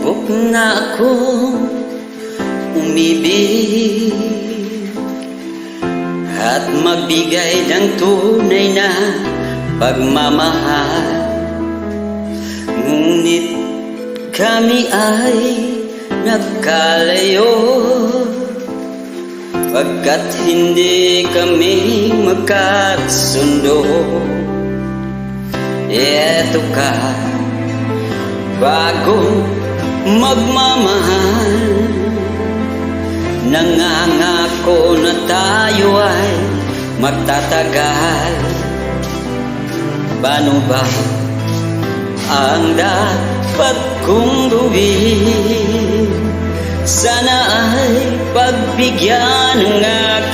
Subok na akong umibig at magbigay ng tunay na pagmamahal. Ngunit kami ay nagkalayo pagkat hindi kami magkasundo. Eto ka, bagong magmamahal, nangangako na tayo ay magtatagal. Paano ba ang dapat kong gawin? Sana ay pagbigyan ng